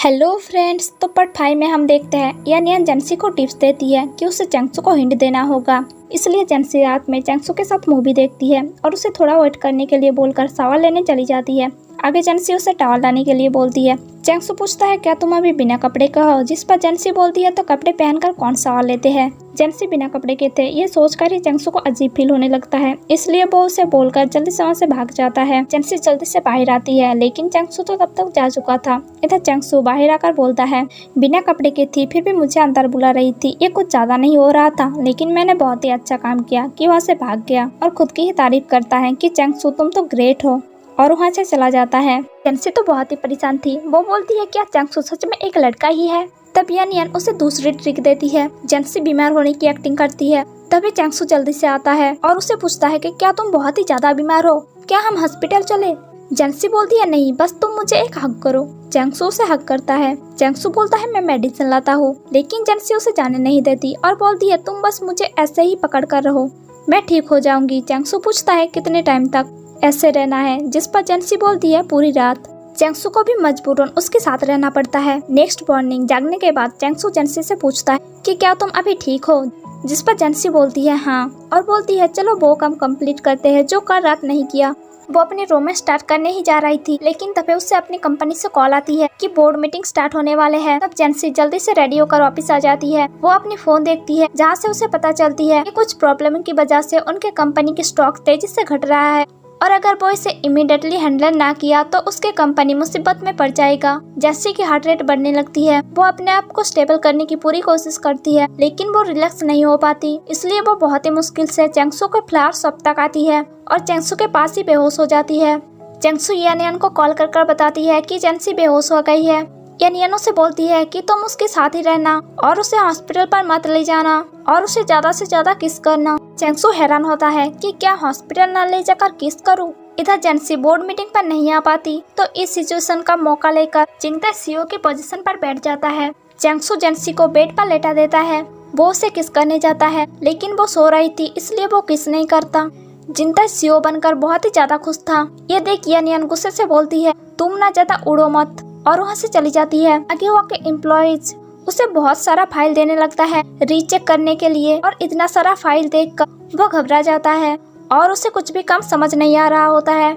Hello friends, तो part 5 में हम देखते हैं यान जेंसी को टिप्स देती है कि उसे चंगसू को हिंट देना होगा। इसलिए जेंसी रात में चंगसू के साथ मूवी देखती है और उसे थोड़ा वेट करने के लिए बोलकर शावर लेने चली जाती है। आगे जेंसी उसे टॉवल लाने के लिए बोलती है। चंगसू पूछता है क्या तुम अभी बिना कपड़े का हो, जिस पर जेंसी बोलती है तो कपड़े पहनकर कौन शावर लेते हैं। जेंसी बिना कपड़े के थे ये सोचकर ही चंगसू को अजीब फील होने लगता है, इसलिए वो उसे बोलकर जल्दी से वहाँ से भाग जाता है। जेंसी जल्दी से बाहर आती है लेकिन चंगसू तो तब तक जा चुका था। इधर चंगसू बाहर आकर बोलता है बिना कपड़े की थी फिर भी मुझे अंदर बुला रही थी, ये कुछ ज्यादा नहीं हो रहा था, लेकिन मैंने बहुत ही अच्छा काम किया कि वहाँ से भाग गया। और खुद की ही तारीफ करता है कि चंगसू तुम तो ग्रेट हो और वहाँ से चला जाता है। जेंसी तो बहुत ही परेशान थी, वो बोलती है क्या चंगसू सच में एक लड़का ही है। तब यान उसे दूसरी ट्रिक देती है। जेंसी बीमार होने की एक्टिंग करती है। तभी चंगसू जल्दी से आता है और उसे पूछता है कि क्या तुम बहुत ही ज्यादा बीमार हो, क्या हम हॉस्पिटल चले। जेंसी बोलती है नहीं, बस तुम मुझे एक हग करो। चंगसू उसे हग करता है। चंगसू बोलता है मैं मेडिसिन लाता हूँ, लेकिन जेंसी उसे जाने नहीं देती और बोलती है तुम बस मुझे ऐसे ही पकड़ कर रहो, मैं ठीक हो जाऊंगी। चंगसू पूछता है कितने टाइम तक ऐसे रहना है, जिस पर जेंसी बोलती है पूरी रात। चंगसू को भी मजबूरन उसके साथ रहना पड़ता है। नेक्स्ट मॉर्निंग जागने के बाद चंगसू जेंसी से पूछता है कि क्या तुम अभी ठीक हो, जिस पर जेंसी बोलती है हाँ, और बोलती है चलो वो काम कंप्लीट करते हैं जो कल रात नहीं किया। वो अपनी रोमांस स्टार्ट करने ही जा रही थी, लेकिन तभी उससे अपनी कंपनी से कॉल आती है कि बोर्ड मीटिंग स्टार्ट होने वाले हैं। तब जेंसी जल्दी से रेडी होकर वापस आ जाती है। वो अपनी फोन देखती है जहाँ से उसे पता चलती है कि कुछ प्रॉब्लम की वजह से उनके कंपनी के स्टॉक तेजी से घट रहा है और अगर वो इसे इमीडिएटली हैंडल ना किया तो उसके कंपनी मुसीबत में पड़ जाएगा। जेंसी की हार्ट रेट बढ़ने लगती है। वो अपने आप को स्टेबल करने की पूरी कोशिश करती है, लेकिन वो रिलैक्स नहीं हो पाती, इसलिए वो बहुत ही मुश्किल से चंगसू के फ्लावर शॉप तक आती है और चंगसू के पास ही बेहोश हो जाती है। चंगसू यान को कॉल कर बताती है कि जेंसी बेहोश हो गई है। यान उसे बोलती है कि तुम उसके साथ ही रहना और उसे हॉस्पिटल पर मत ले जाना और उसे ज्यादा से ज्यादा किस करना। चंगसू हैरान होता है कि क्या हॉस्पिटल न ले जाकर किस करूं। इधर जेंसी बोर्ड मीटिंग पर नहीं आ पाती तो इस सिचुएशन का मौका लेकर चिंता सीईओ की पोजीशन पर बैठ जाता है। चंगसू जेंसी को बेड पर लेटा देता है। वो उसे किस करने जाता है, लेकिन वो सो रही थी इसलिए वो किस नहीं करता। जिंता सीईओ बनकर बहुत ही ज्यादा खुश था। ये देख यान गुस्से से बोलती है तुम ना ज्यादा उड़ो मत, और वहाँ से चली जाती है। आगे वहाँ के एम्प्लॉइज उसे बहुत सारा फाइल देने लगता है रीचेक करने के लिए, और इतना सारा फाइल देखकर वो घबरा जाता है और उसे कुछ भी काम समझ नहीं आ रहा होता है।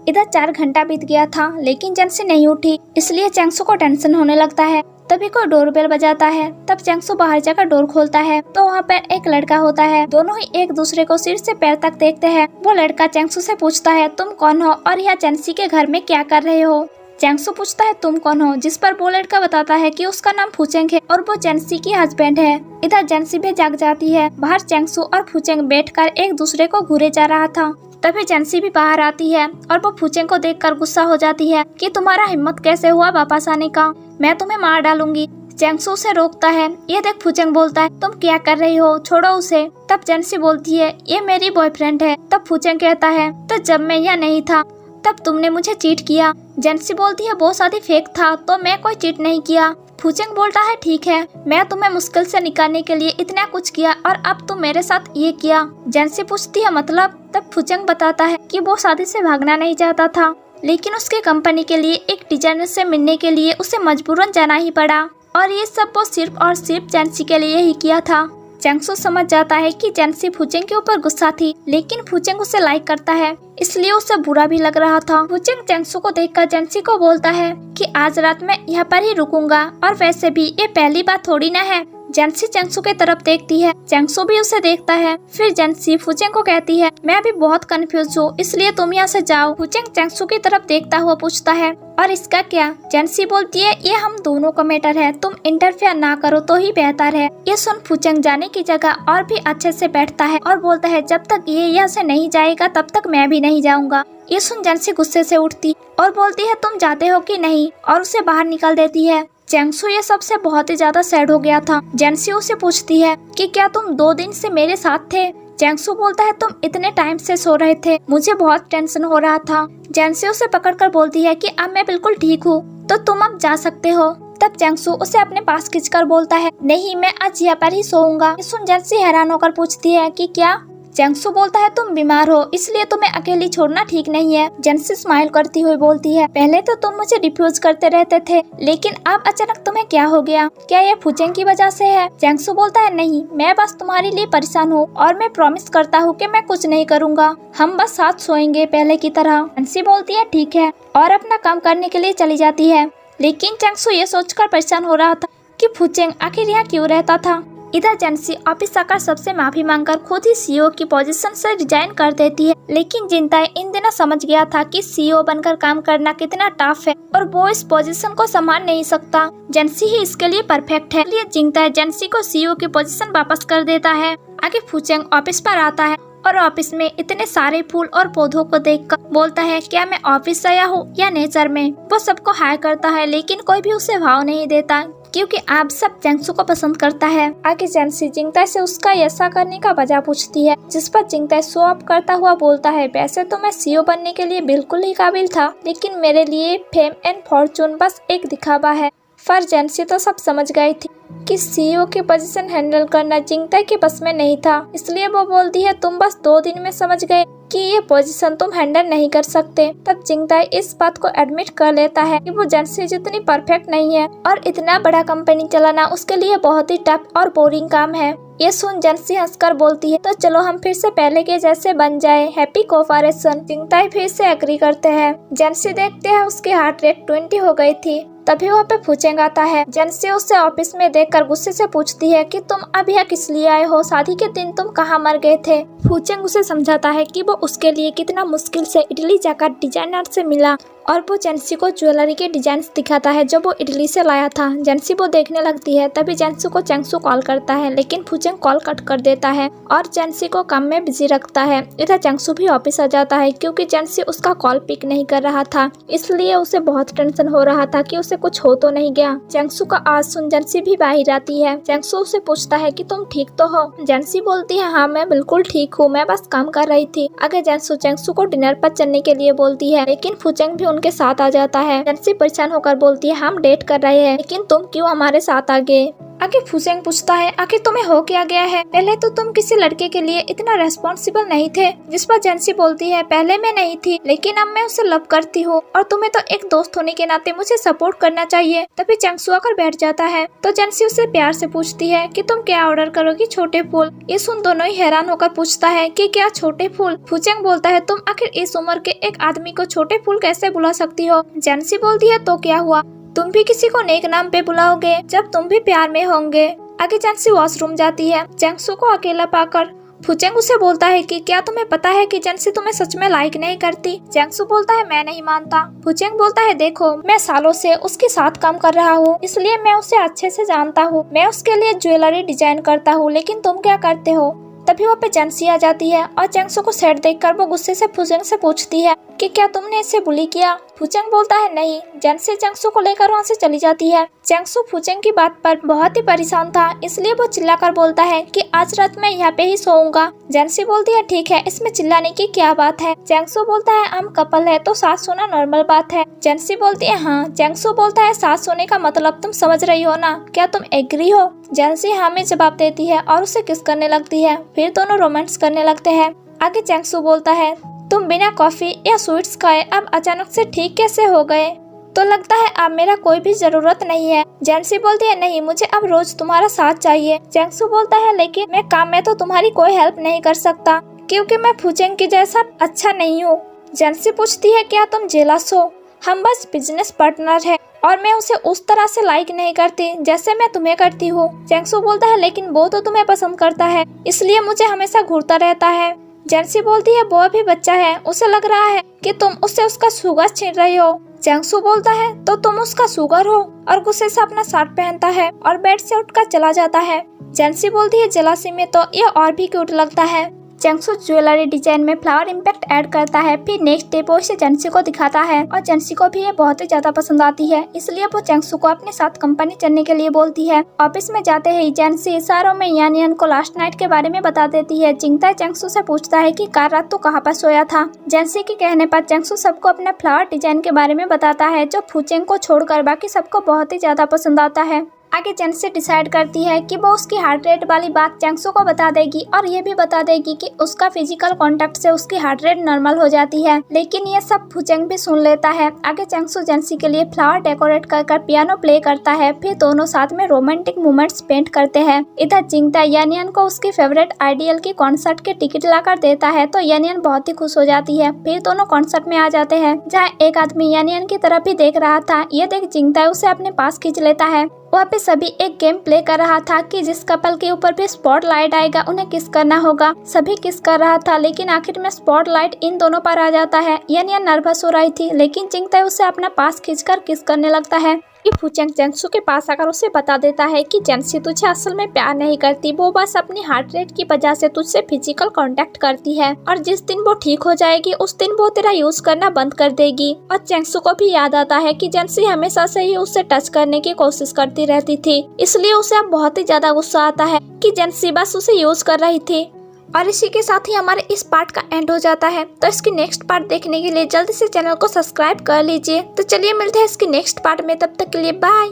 इधर 4 घंटा बीत गया था लेकिन जेंसी नहीं उठी, इसलिए चंगसू को टेंशन होने लगता है। तभी कोई डोरबेल बजाता है। तब चंगसू बाहर जाकर डोर खोलता है तो वहाँ पर एक लड़का होता है। दोनों ही एक दूसरे को सिर से पैर तक देखते हैं। वो लड़का चंगसू से पूछता है तुम कौन हो और यहाँ जेंसी के घर में क्या कर रहे हो। चंगसू पूछता है तुम कौन हो, जिस पर वो लड़का बताता है कि उसका नाम फुचेंग है और वो जेंसी की हस्बैंड है। इधर जेंसी भी जाग जाती है। बाहर चंगसू और फुचेंग बैठकर एक दूसरे को घूरे जा रहा था। तभी जेंसी भी बाहर आती है और वो फुचेंग को देखकर गुस्सा हो जाती है कि तुम्हारा हिम्मत कैसे हुआ वापस आने का, मैं तुम्हें मार डालूंगी। चंगसू उसे रोकता है। ये देख फुचेंग बोलता है तुम क्या कर रही हो, छोड़ो उसे। तब जेंसी बोलती है ये मेरी बॉयफ्रेंड है। तब फुचेंग कहता है तो जब मैं यहाँ नहीं था तब तुमने मुझे चीट किया। जेंसी बोलती है वो शादी फेक था तो मैं कोई चीट नहीं किया। फुचेंग बोलता है ठीक है, मैं तुम्हें मुश्किल से निकालने के लिए इतना कुछ किया और अब तुम मेरे साथ ये किया। जेंसी पूछती है मतलब। तब फुचेंग बताता है कि वो शादी से भागना नहीं चाहता था, लेकिन उसके कंपनी के लिए एक डिजाइनर से मिलने के लिए उसे मजबूरन जाना ही पड़ा और ये सब वो सिर्फ और सिर्फ जेंसी के लिए ही किया था। चंगसू समझ जाता है कि जेंसी फुचेंग के ऊपर गुस्सा थी, लेकिन फुचेंग उसे लाइक करता है इसलिए उसे बुरा भी लग रहा था। फुचेंग चंगसू को देखकर जेंसी को बोलता है कि आज रात मैं यहाँ पर ही रुकूंगा, और वैसे भी ये पहली बात थोड़ी ना है। जेंसी चंगसू के तरफ देखती है, चंगसू भी उसे देखता है। फिर जेंसी फुचेंग को कहती है मैं अभी बहुत कंफ्यूज हूँ, इसलिए तुम यहाँ से जाओ। फुचेंग चंगसू की तरफ देखता हुआ पूछता है और इसका क्या। जेंसी बोलती है ये हम दोनों का मैटर है, तुम इंटरफेयर ना करो तो ही बेहतर है। ये सुन फुचेंग जाने की जगह और भी अच्छे से बैठता है और बोलता है जब तक ये यहाँ से नहीं जाएगा तब तक मैं भी नहीं जाऊंगा। ये सुन जेंसी गुस्से से उठती और बोलती है तुम जाते हो कि नहीं, और उसे बाहर निकाल देती है। चंगसू ये सबसे बहुत ही ज्यादा सैड हो गया था। जेंसी उसे पूछती है कि क्या तुम 2 दिन से मेरे साथ थे। चंगसू बोलता है तुम इतने टाइम से सो रहे थे, मुझे बहुत टेंशन हो रहा था। जेंसी उसे पकड़कर बोलती है कि अब मैं बिल्कुल ठीक हूँ तो तुम अब जा सकते हो। तब चंगसू उसे अपने पास खींचकर बोलता है नहीं, मैं आज यहाँ पर ही सोऊंगा। सुन जेंसी हैरान होकर पूछती है कि क्या। चैंगसू बोलता है तुम बीमार हो इसलिए तुम्हें अकेली छोड़ना ठीक नहीं है। जेंसी स्माइल करती हुई बोलती है पहले तो तुम मुझे रिफ्यूज करते रहते थे लेकिन अब अचानक तुम्हें क्या हो गया, क्या ये फुचेंग की वजह से है? चैंगसू बोलता है नहीं, मैं बस तुम्हारे लिए परेशान हूँ और मैं प्रॉमिस करता हूँ कि मैं कुछ नहीं करूँगा, हम बस साथ सोएंगे पहले की तरह। जेंसी बोलती है ठीक है और अपना काम करने के लिए चली जाती है। लेकिन चैंगसू ये सोचकर परेशान हो रहा था कि फुचेंग आखिर यहाँ क्यों रहता था। इधर जेंसी ऑफिस आकर सबसे माफी मांगकर खुद ही सीईओ की पोजीशन से रिजाइन कर देती है। लेकिन जिंताई इन दिनों समझ गया था कि सीईओ बनकर काम करना कितना टफ है और वो इस पोजीशन को संभाल नहीं सकता। जेंसी ही इसके लिए परफेक्ट है। इसलिए जिंताई जेंसी को सीईओ की पोजीशन वापस कर देता है। आगे फुचेंग ऑफिस पर आता है और ऑफिस में इतने सारे फूल और पौधों को देखकर बोलता है क्या मैं ऑफिस आया हूँ या नेचर में। वो सबको हाय करता है लेकिन कोई भी उसे भाव नहीं देता क्योंकि आप सब चैंगसू को पसंद करता है। आगे जेंसी जिंगताई से उसका ऐसा करने का वजह पूछती है जिस पर जिंगताई शो अप करता हुआ बोलता है वैसे तो मैं सीईओ बनने के लिए बिल्कुल ही काबिल था लेकिन मेरे लिए फेम एंड फॉर्चून बस एक दिखावा है। पर जेंसी तो सब समझ गई थी कि सीईओ की पोजीशन हैंडल करना जिंगताई के बस में नहीं था, इसलिए वो बोलती है तुम बस 2 दिन में समझ गए कि ये पोजीशन तुम हैंडल नहीं कर सकते। तब जिंगताई इस बात को एडमिट कर लेता है कि वो जेंसी जितनी परफेक्ट नहीं है और इतना बड़ा कंपनी चलाना उसके लिए बहुत ही टफ और बोरिंग काम है। ये सुन जेंसी हंसकर बोलती है तो चलो हम फिर से पहले के जैसे बन जाए, हैप्पी कोऑपरेशन। जिंगताई फिर से एग्री करते हैं। जेंसी देखते हैं उसकी हार्ट रेट 20 हो गई थी। तभी वहाँ पे फुचेंग आता है। जेंसी उसे ऑफिस में देखकर गुस्से से पूछती है कि तुम अब यहाँ किस लिए आए हो, शादी के दिन तुम कहाँ मर गए थे। फुचेंग उसे समझाता है कि वो उसके लिए कितना मुश्किल से इटली जाकर डिजाइनर से मिला और वो जेंसी को ज्वेलरी के डिजाइन दिखाता है जो वो इटली से लाया था। जेंसी वो देखने लगती है। तभी जेंसी को चैंगसू कॉल करता है लेकिन फुचेंग कॉल कट कर देता है और जेंसी को काम में बिजी रखता है। इधर चैंगसू भी ऑफिस आ जाता है क्योंकि जेंसी उसका कॉल पिक नहीं कर रहा था, इसलिए उसे बहुत टेंशन हो रहा था कि उसे कुछ हो तो नहीं गया। चैंगसू का आवाज सुन जेंसी भी बाहर आती है। चैंगसू उसे पूछता है कि तुम ठीक तो हो। जेंसी बोलती है हाँ मैं बिल्कुल ठीक हूँ, मैं बस काम कर रही थी। आगे जेंसू चैंगसू को डिनर पर चलने के लिए बोलती है लेकिन फुचेंग भी उनके साथ आ जाता है। जेंसी परेशान होकर बोलती है हम डेट कर रहे हैं लेकिन तुम क्यों हमारे साथ आ गए। आगे फुचेंग पूछता है आखिर तुम्हें हो क्या गया है, पहले तो तुम किसी लड़के के लिए इतना रेस्पॉन्सिबल नहीं थे। जिस पर जेंसी बोलती है पहले मैं नहीं थी लेकिन अब मैं उसे लव करती हूँ और तुम्हें तो एक दोस्त होने के नाते मुझे सपोर्ट करना चाहिए। तभी चैंगसू आकर बैठ जाता है तो जेंसी उसे प्यार से पूछती है कि तुम क्या ऑर्डर करोगी, छोटे फूल। ये सुन दोनों ही हैरान होकर पूछता है कि क्या छोटे फूल। फुचेंग बोलता है तुम आखिर इस उम्र के एक आदमी को छोटे फूल कैसे बुला सकती हो। जेंसी बोलती है तो क्या हुआ, तुम भी किसी को नेक नाम पे बुलाओगे जब तुम भी प्यार में होंगे। आगे जेंसी वॉशरूम जाती है। चैंगसू को अकेला पाकर फुचेंग उसे बोलता है कि क्या तुम्हें पता है कि जेंसी तुम्हें सच में लाइक नहीं करती। चैंगसू बोलता है मैं नहीं मानता। फुचेंग बोलता है देखो मैं सालों से उसके साथ काम कर रहा हूँ इसलिए मैं उसे अच्छे से जानता हूँ, मैं उसके लिए ज्वेलरी डिजाइन करता हूँ लेकिन तुम क्या करते हो। तभी वहाँ पे जेंसी आ जाती है और चैंगसू को सैड देखकर वो गुस्से से फुचेंग से पूछती है कि क्या तुमने इसे बुली किया। फुचेंग बोलता है नहीं। जेंसी चैंगसू को लेकर वहाँ से चली जाती है। चैंगसू फुचेंग की बात पर बहुत ही परेशान था इसलिए वो चिल्लाकर बोलता है कि आज रात मैं यहाँ पे ही सोऊंगा। जेंसी बोलती है ठीक है, इसमें चिल्लाने की क्या बात है। चैंगसू बोलता है हम कपल है तो साथ सोना नॉर्मल बात है। जेंसी बोलती है हाँ। चैंगसू बोलता है साथ सोने का मतलब तुम समझ रही हो ना, क्या तुम एग्री हो। जेंसी हाँ में जवाब देती है और उसे किस करने लगती है। फिर दोनों रोमांस करने लगते हैं। आगे चैंगसू बोलता है तुम बिना कॉफी या स्वीट्स खाए अब अचानक से ठीक कैसे हो गए, तो लगता है अब मेरा कोई भी जरूरत नहीं है। जेंसी बोलती है नहीं, मुझे अब रोज तुम्हारा साथ चाहिए। चैंगसू बोलता है लेकिन मैं काम में तो तुम्हारी कोई हेल्प नहीं कर सकता क्योंकि मैं फुचेंग के जैसा अच्छा नहीं हूँ। जेंसी पूछती है क्या तुम जेलस हो, हम बस बिजनेस पार्टनर है और मैं उसे उस तरह से लाइक नहीं करती जैसे मैं तुम्हें करती हूँ। चैंगसू बोलता है लेकिन वो तो तुम्हें पसंद करता है इसलिए मुझे हमेशा घूरता रहता है। जेंसी बोलती है वो अभी बच्चा है, उसे लग रहा है कि तुम उससे उसका शुगर छीन रही हो। चैंगसू बोलता है तो तुम उसका शुगर हो और गुस्से से अपना शर्ट पहनता है और बेड से उठकर चला जाता है। जेंसी बोलती है जेलसी में तो ये और भी क्यूट लगता है। चैंगसू ज्वेलरी डिजाइन में फ्लावर इम्पैक्ट ऐड करता है। फिर नेक्स्ट डे वो इसे जेंसी को दिखाता है और जेंसी को भी ये बहुत ही ज्यादा पसंद आती है इसलिए वो चैंगसू को अपने साथ कंपनी चलने के लिए बोलती है। ऑफिस में जाते ही जेंसी इशारों में यान यान को लास्ट नाइट के बारे में बता देती है। जिंगताई चैंगसू से पूछता है कि काल रात तो कहाँ पर सोया था। जेंसी के कहने पर चैंगसू सबको अपने फ्लावर डिजाइन के बारे में बताता है जो फुचेंग को छोड़कर बाकी सबको बहुत ही ज्यादा पसंद आता है। आगे जेंसी डिसाइड करती है कि वो उसकी हार्ट रेट वाली बात चैंगसू को बता देगी और ये भी बता देगी कि उसका फिजिकल कांटेक्ट से उसकी हार्ट रेट नॉर्मल हो जाती है। लेकिन ये सब फुचेंग भी सुन लेता है। आगे चैंगसू जेंसी के लिए फ्लावर डेकोरेट कर पियानो प्ले करता है। फिर दोनों साथ में रोमांटिक मोमेंट्स पेंट करते हैं। इधर जिंगता यानियन को उसकी फेवरेट आइडियल की कॉन्सर्ट की टिकट लाकर देता है तो यानियन बहुत ही खुश हो जाती है। फिर दोनों कॉन्सर्ट में आ जाते हैं जहाँ एक आदमी यानियन की तरफ ही देख रहा था। ये देख जिंगता उसे अपने पास खींच लेता है। वहाँ पे सभी एक गेम प्ले कर रहा था कि जिस कपल के ऊपर भी स्पॉटलाइट आएगा उन्हें किस करना होगा। सभी किस कर रहा था लेकिन आखिर में स्पॉटलाइट इन दोनों पर आ जाता है। यानियन नर्वस हो रही थी लेकिन जिंगता उसे अपना पास खींचकर किस करने लगता है। कि फुचेंग जेंसू के पास आकर उसे बता देता है कि जेंसी तुझे असल में प्यार नहीं करती, वो बस अपनी हार्ट रेट की वजह से तुझसे फिजिकल कांटेक्ट करती है और जिस दिन वो ठीक हो जाएगी उस दिन वो तेरा यूज करना बंद कर देगी। और जेंसू को भी याद आता है कि जेंसी हमेशा से ही उससे टच करने की कोशिश करती रहती थी, इसलिए उसे अब बहुत ही ज्यादा गुस्सा आता है कि जेंसी बस उसे यूज कर रही थी। और इसी के साथ ही हमारे इस पार्ट का एंड हो जाता है। तो इसकी नेक्स्ट पार्ट देखने के लिए जल्दी से चैनल को सब्सक्राइब कर लीजिए। तो चलिए मिलते हैं इसकी नेक्स्ट पार्ट में, तब तक के लिए बाय।